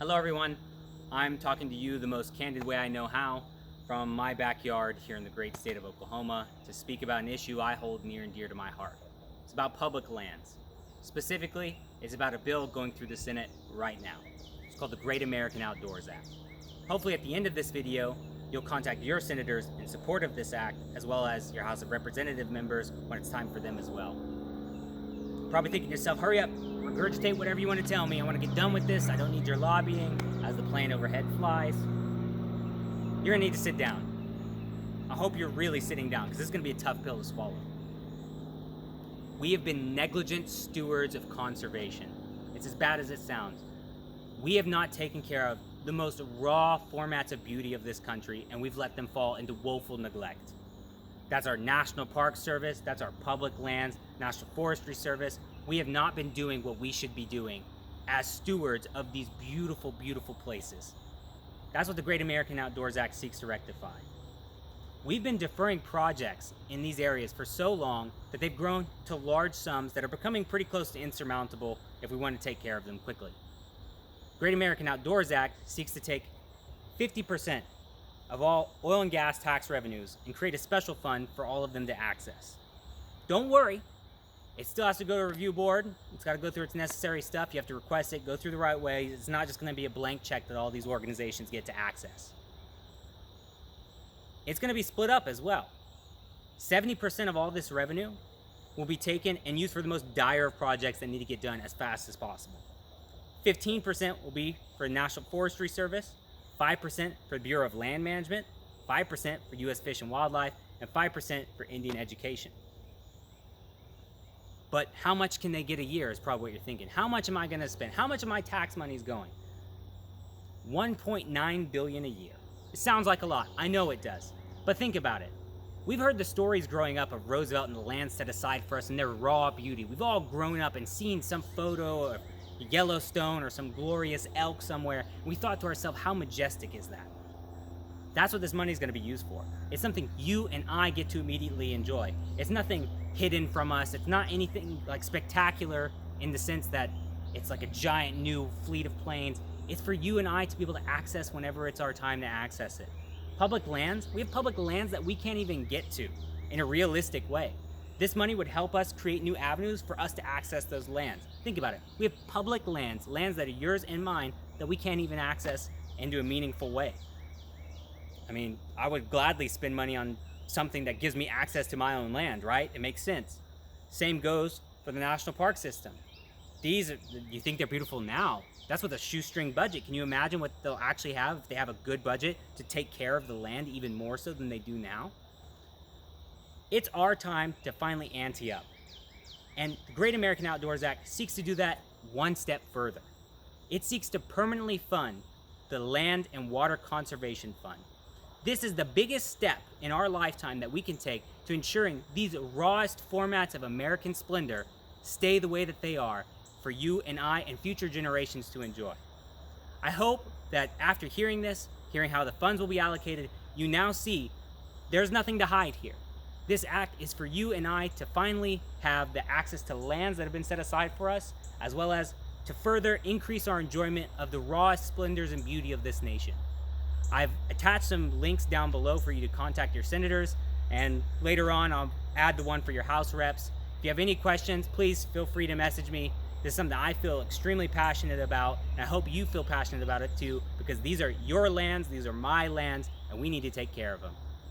Hello everyone, I'm talking to you the most candid way I know how from my backyard here in the great state of Oklahoma to speak about an issue I hold near and dear to my heart. It's about public lands. Specifically, it's about a bill going through the Senate right now. It's called the Great American Outdoors Act. Hopefully at the end of this video, you'll contact your senators in support of this act, as well as your House of Representative members when it's time for them as well. Probably thinking to yourself, hurry up, regurgitate whatever you want to tell me. I want to get done with this. I don't need your lobbying as the plane overhead flies. You're gonna need to sit down. I hope you're really sitting down because this is gonna be a tough pill to swallow. We have been negligent stewards of conservation. It's as bad as it sounds. We have not taken care of the most raw formats of beauty of this country, and we've let them fall into woeful neglect. That's our National Park Service, that's our public lands, National Forestry Service. We have not been doing what we should be doing as stewards of these beautiful, beautiful places. That's what the Great American Outdoors Act seeks to rectify. We've been deferring projects in these areas for so long that they've grown to large sums that are becoming pretty close to insurmountable if we want to take care of them quickly. Great American Outdoors Act seeks to take 50% of all oil and gas tax revenues and create a special fund for all of them to access. Don't worry, it still has to go to a review board. It's got to go through its necessary stuff. You have to request it, go through the right way. It's not just going to be a blank check that all these organizations get to access. It's going to be split up as well. 70% of all this revenue will be taken and used for the most dire of projects that need to get done as fast as possible. 15% will be for the National Forestry Service, 5% for the Bureau of Land Management, 5% for U.S. Fish and Wildlife, and 5% for Indian education. But how much can they get a year is probably what you're thinking. How much am I going to spend? How much of my tax money is going? $1.9 billion a year. It sounds like a lot. I know it does. But think about it. We've heard the stories growing up of Roosevelt and the land set aside for us and their raw beauty. We've all grown up and seen some photo of Yellowstone or some glorious elk somewhere. We thought to ourselves, how majestic is that? That's what this money is going to be used for. It's something you and I get to immediately enjoy. It's nothing hidden from us. It's not anything like spectacular in the sense that it's like a giant new fleet of planes. It's for you and I to be able to access whenever it's our time to access it. Public lands, we have public lands that we can't even get to in a realistic way. This money would help us create new avenues for us to access those lands. Think about it. We have public lands, lands that are yours and mine, that we can't even access into a meaningful way. I mean, I would gladly spend money on something that gives me access to my own land, right? It makes sense. Same goes for the national park system. These, you think they're beautiful now. That's with a shoestring budget. Can you imagine what they'll actually have if they have a good budget to take care of the land even more so than they do now? It's our time to finally ante up. And the Great American Outdoors Act seeks to do that one step further. It seeks to permanently fund the Land and Water Conservation Fund. This is the biggest step in our lifetime that we can take to ensuring these rawest formats of American splendor stay the way that they are for you and I and future generations to enjoy. I hope that after hearing this, hearing how the funds will be allocated, you now see there's nothing to hide here. This act is for you and I to finally have the access to lands that have been set aside for us, as well as to further increase our enjoyment of the rawest splendors and beauty of this nation. I've attached some links down below for you to contact your senators, and later on I'll add the one for your House reps. If you have any questions, please feel free to message me. This is something I feel extremely passionate about, and I hope you feel passionate about it too, because these are your lands, these are my lands, and we need to take care of them.